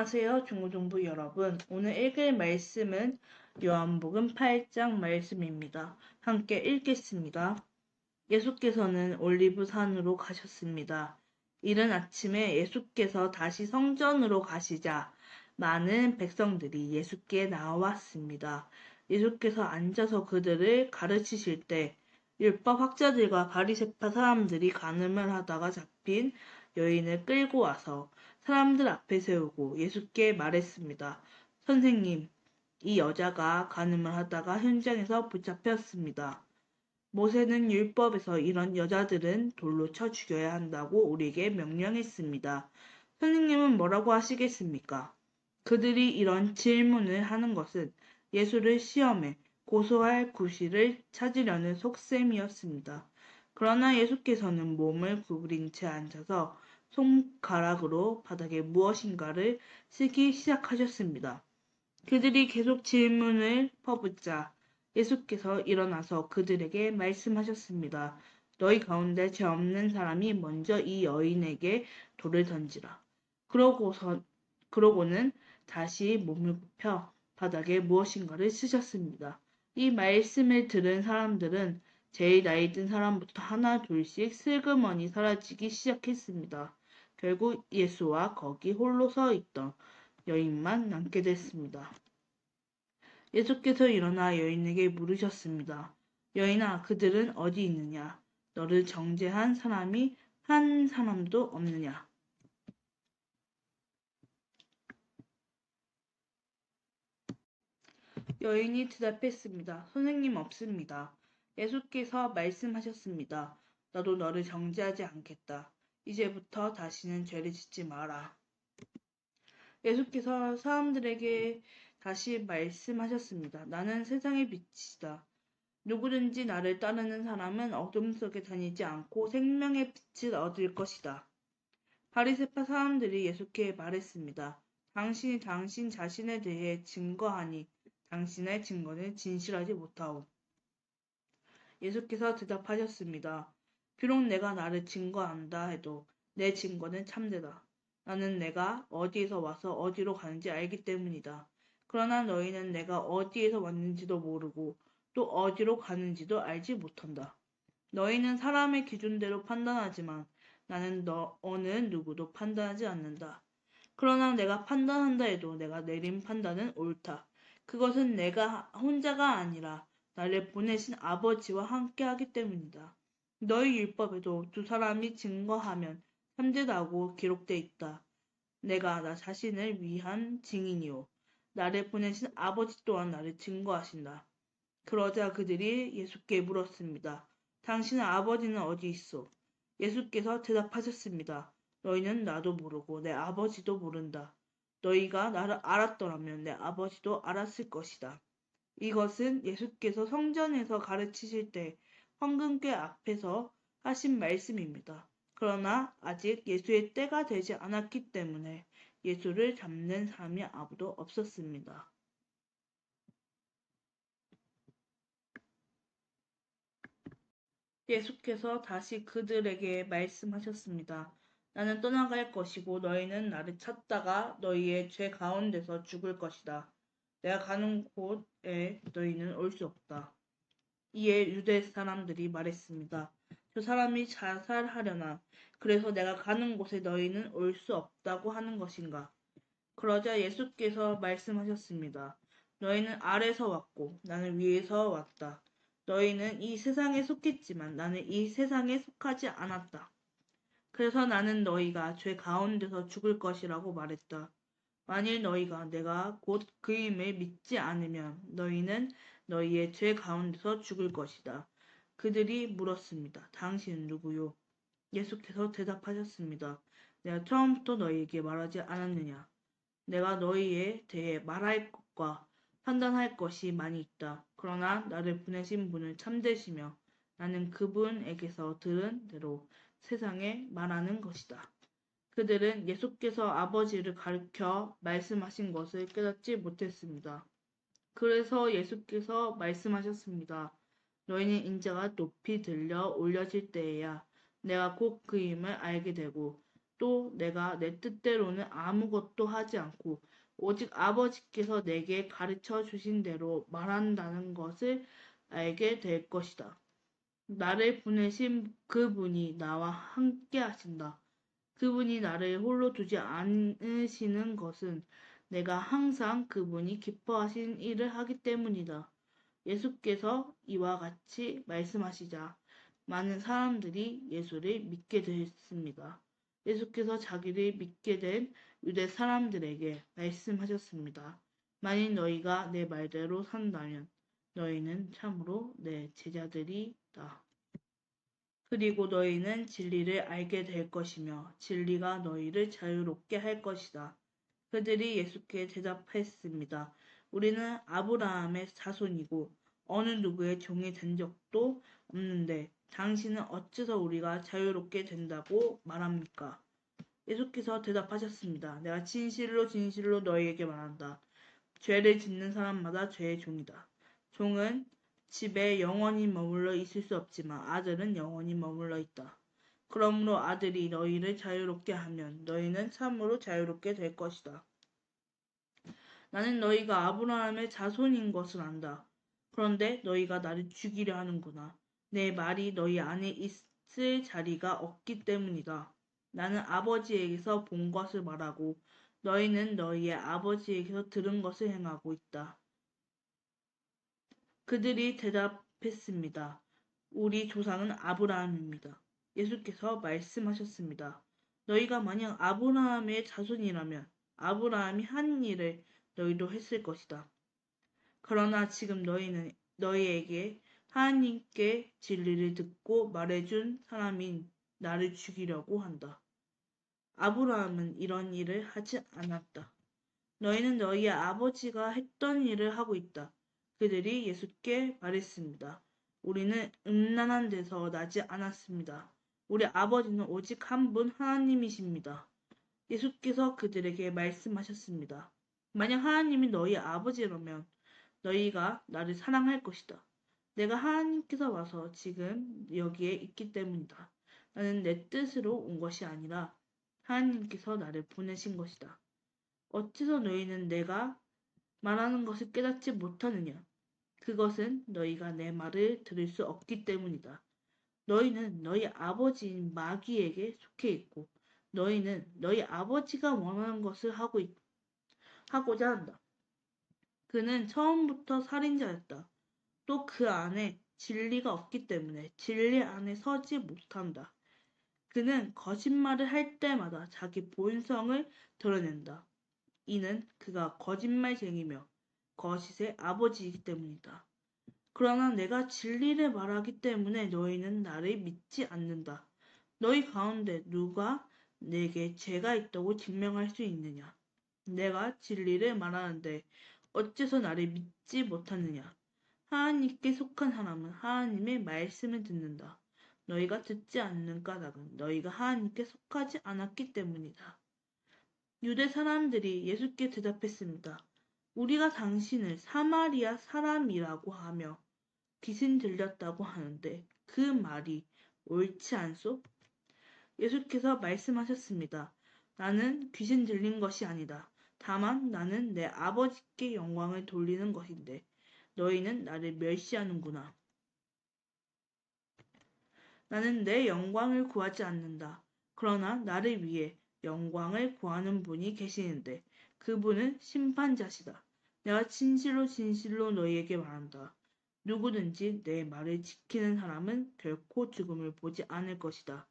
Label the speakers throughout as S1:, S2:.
S1: 안녕하세요, 중고등부 여러분. 오늘 읽을 말씀은 요한복음 8장 말씀입니다. 함께 읽겠습니다. 예수께서는 올리브 산으로 가셨습니다. 이른 아침에 예수께서 다시 성전으로 가시자 많은 백성들이 예수께 나왔습니다. 예수께서 앉아서 그들을 가르치실 때 율법 학자들과 바리새파 사람들이 간음을 하다가 잡힌 여인을 끌고 와서 사람들 앞에 세우고 예수께 말했습니다. 선생님, 이 여자가 간음을 하다가 현장에서 붙잡혔습니다. 모세는 율법에서 이런 여자들은 돌로 쳐 죽여야 한다고 우리에게 명령했습니다. 선생님은 뭐라고 하시겠습니까? 그들이 이런 질문을 하는 것은 예수를 시험해 고소할 구실을 찾으려는 속셈이었습니다. 그러나 예수께서는 몸을 구부린 채 앉아서 손가락으로 바닥에 무엇인가를 쓰기 시작하셨습니다. 그들이 계속 질문을 퍼붓자 예수께서 일어나서 그들에게 말씀하셨습니다. 너희 가운데 죄 없는 사람이 먼저 이 여인에게 돌을 던지라. 그러고는 다시 몸을 굽혀 바닥에 무엇인가를 쓰셨습니다. 이 말씀을 들은 사람들은 제일 나이 든 사람부터 하나 둘씩 슬그머니 사라지기 시작했습니다. 결국 예수와 거기 홀로 서 있던 여인만 남게 됐습니다. 예수께서 일어나 여인에게 물으셨습니다. 여인아, 그들은 어디 있느냐? 너를 정죄한 사람이 한 사람도 없느냐? 여인이 대답했습니다. 선생님 없습니다. 예수께서 말씀하셨습니다. 나도 너를 정죄하지 않겠다. 이제부터 다시는 죄를 짓지 마라. 예수께서 사람들에게 다시 말씀하셨습니다. 나는 세상의 빛이다. 누구든지 나를 따르는 사람은 어둠 속에 다니지 않고 생명의 빛을 얻을 것이다. 바리새파 사람들이 예수께 말했습니다. 당신이 당신 자신에 대해 증거하니 당신의 증거는 진실하지 못하오. 예수께서 대답하셨습니다. 비록 내가 나를 증거한다 해도 내 증거는 참되다. 나는 내가 어디에서 와서 어디로 가는지 알기 때문이다. 그러나 너희는 내가 어디에서 왔는지도 모르고 또 어디로 가는지도 알지 못한다. 너희는 사람의 기준대로 판단하지만 나는 어느 누구도 판단하지 않는다. 그러나 내가 판단한다 해도 내가 내린 판단은 옳다. 그것은 내가 혼자가 아니라 나를 보내신 아버지와 함께하기 때문이다. 너희 율법에도 두 사람이 증거하면 참되다고 기록돼 있다. 내가 나 자신을 위한 증인이요. 나를 보내신 아버지 또한 나를 증거하신다. 그러자 그들이 예수께 물었습니다. 당신의 아버지는 어디 있어? 예수께서 대답하셨습니다. 너희는 나도 모르고 내 아버지도 모른다. 너희가 나를 알았더라면 내 아버지도 알았을 것이다. 이것은 예수께서 성전에서 가르치실 때 황금궤 앞에서 하신 말씀입니다. 그러나 아직 예수의 때가 되지 않았기 때문에 예수를 잡는 사람이 아무도 없었습니다. 예수께서 다시 그들에게 말씀하셨습니다. 나는 떠나갈 것이고 너희는 나를 찾다가 너희의 죄 가운데서 죽을 것이다. 내가 가는 곳에 너희는 올 수 없다. 이에 유대 사람들이 말했습니다. 저 사람이 자살하려나? 그래서 내가 가는 곳에 너희는 올 수 없다고 하는 것인가? 그러자 예수께서 말씀하셨습니다. 너희는 아래서 왔고 나는 위에서 왔다. 너희는 이 세상에 속했지만 나는 이 세상에 속하지 않았다. 그래서 나는 너희가 죄 가운데서 죽을 것이라고 말했다. 만일 너희가 내가 곧 그임을 믿지 않으면 너희는 너희의 죄 가운데서 죽을 것이다. 그들이 물었습니다. 당신은 누구요? 예수께서 대답하셨습니다. 내가 처음부터 너희에게 말하지 않았느냐? 내가 너희에 대해 말할 것과 판단할 것이 많이 있다. 그러나 나를 보내신 분은 참되시며 나는 그분에게서 들은 대로 세상에 말하는 것이다. 그들은 예수께서 아버지를 가리켜 말씀하신 것을 깨닫지 못했습니다. 그래서 예수께서 말씀하셨습니다. 너희는 인자가 높이 들려 올려질 때에야 내가 곧 그임을 알게 되고 또 내가 내 뜻대로는 아무것도 하지 않고 오직 아버지께서 내게 가르쳐 주신 대로 말한다는 것을 알게 될 것이다. 나를 보내신 그분이 나와 함께 하신다. 그분이 나를 홀로 두지 않으시는 것은 내가 항상 그분이 기뻐하신 일을 하기 때문이다. 예수께서 이와 같이 말씀하시자 많은 사람들이 예수를 믿게 됐습니다. 예수께서 자기를 믿게 된 유대 사람들에게 말씀하셨습니다. 만일 너희가 내 말대로 산다면 너희는 참으로 내 제자들이다. 그리고 너희는 진리를 알게 될 것이며 진리가 너희를 자유롭게 할 것이다. 그들이 예수께 대답했습니다. 우리는 아브라함의 자손이고 어느 누구의 종이 된 적도 없는데 당신은 어째서 우리가 자유롭게 된다고 말합니까? 예수께서 대답하셨습니다. 내가 진실로 진실로 너희에게 말한다. 죄를 짓는 사람마다 죄의 종이다. 종은 집에 영원히 머물러 있을 수 없지만 아들은 영원히 머물러 있다. 그러므로 아들이 너희를 자유롭게 하면 너희는 참으로 자유롭게 될 것이다. 나는 너희가 아브라함의 자손인 것을 안다. 그런데 너희가 나를 죽이려 하는구나. 내 말이 너희 안에 있을 자리가 없기 때문이다. 나는 아버지에게서 본 것을 말하고 너희는 너희의 아버지에게서 들은 것을 행하고 있다. 그들이 대답했습니다. 우리 조상은 아브라함입니다. 예수께서 말씀하셨습니다. 너희가 만약 아브라함의 자손이라면 아브라함이 한 일을 너희도 했을 것이다. 그러나 지금 너희는 너희에게 하나님께 진리를 듣고 말해준 사람인 나를 죽이려고 한다. 아브라함은 이런 일을 하지 않았다. 너희는 너희의 아버지가 했던 일을 하고 있다. 그들이 예수께 말했습니다. 우리는 음란한 데서 나지 않았습니다. 우리 아버지는 오직 한 분 하나님이십니다. 예수께서 그들에게 말씀하셨습니다. 만약 하나님이 너희 아버지라면 너희가 나를 사랑할 것이다. 내가 하나님께서 와서 지금 여기에 있기 때문이다. 나는 내 뜻으로 온 것이 아니라 하나님께서 나를 보내신 것이다. 어째서 너희는 내가 말하는 것을 깨닫지 못하느냐? 그것은 너희가 내 말을 들을 수 없기 때문이다. 너희는 너희 아버지인 마귀에게 속해 있고 너희는 너희 아버지가 원하는 것을 하고자 한다. 그는 처음부터 살인자였다. 또 그 안에 진리가 없기 때문에 진리 안에 서지 못한다. 그는 거짓말을 할 때마다 자기 본성을 드러낸다. 이는 그가 거짓말쟁이며 거짓의 아버지이기 때문이다. 그러나 내가 진리를 말하기 때문에 너희는 나를 믿지 않는다. 너희 가운데 누가 내게 죄가 있다고 증명할 수 있느냐? 내가 진리를 말하는데 어째서 나를 믿지 못하느냐? 하나님께 속한 사람은 하나님의 말씀을 듣는다. 너희가 듣지 않는 까닭은 너희가 하나님께 속하지 않았기 때문이다. 유대 사람들이 예수께 대답했습니다. 우리가 당신을 사마리아 사람이라고 하며 귀신 들렸다고 하는데 그 말이 옳지 않소? 예수께서 말씀하셨습니다. 나는 귀신 들린 것이 아니다. 다만 나는 내 아버지께 영광을 돌리는 것인데 너희는 나를 멸시하는구나. 나는 내 영광을 구하지 않는다. 그러나 나를 위해 영광을 구하는 분이 계시는데 그분은 심판자시다. 내가 진실로 진실로 너희에게 말한다. 누구든지 내 말을 지키는 사람은 결코 죽음을 보지 않을 것이다.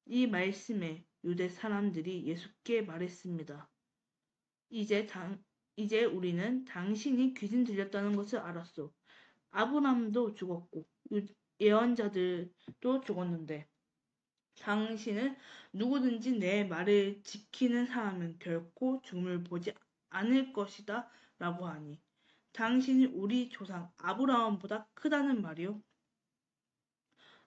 S1: 이 말씀에 유대 사람들이 예수께 말했습니다. 이제 우리는 당신이 귀신 들렸다는 것을 알았소. 아브라함도 죽었고 예언자들도 죽었는데 당신은 누구든지 내 말을 지키는 사람은 결코 죽음을 보지 않을 것이다 라고 하니 당신이 우리 조상 아브라함보다 크다는 말이요?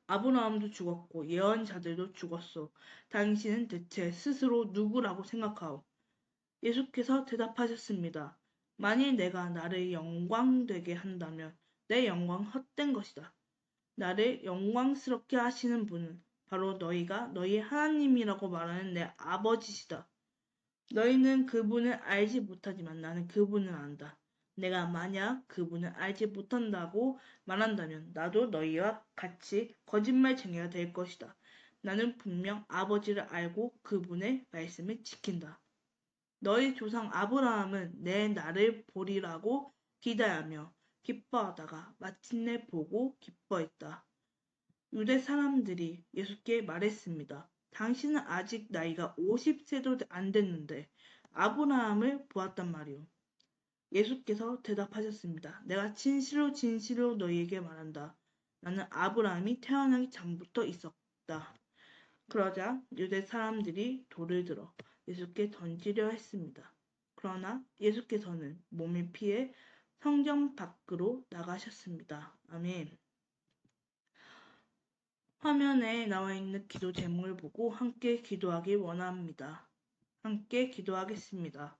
S1: 아브라함도 죽었고 예언자들도 죽었소. 당신은 대체 스스로 누구라고 생각하오? 예수께서 대답하셨습니다. 만일 내가 나를 영광되게 한다면 내 영광 헛된 것이다. 나를 영광스럽게 하시는 분은 바로 너희가 너희 하나님이라고 말하는 내 아버지시다. 너희는 그분을 알지 못하지만 나는 그분을 안다. 내가 만약 그분을 알지 못한다고 말한다면 나도 너희와 같이 거짓말쟁이가 될 것이다. 나는 분명 아버지를 알고 그분의 말씀을 지킨다. 너희 조상 아브라함은 내 날을 보리라고 기대하며 기뻐하다가 마침내 보고 기뻐했다. 유대 사람들이 예수께 말했습니다. 당신은 아직 나이가 50세도 안 됐는데 아브라함을 보았단 말이오. 예수께서 대답하셨습니다. 내가 진실로 진실로 너희에게 말한다. 나는 아브라함이 태어나기 전부터 있었다. 그러자 유대 사람들이 돌을 들어 예수께 던지려 했습니다. 그러나 예수께서는 몸을 피해 성전 밖으로 나가셨습니다. 아멘. 화면에 나와 있는 기도 제목을 보고 함께 기도하길 원합니다. 함께 기도하겠습니다.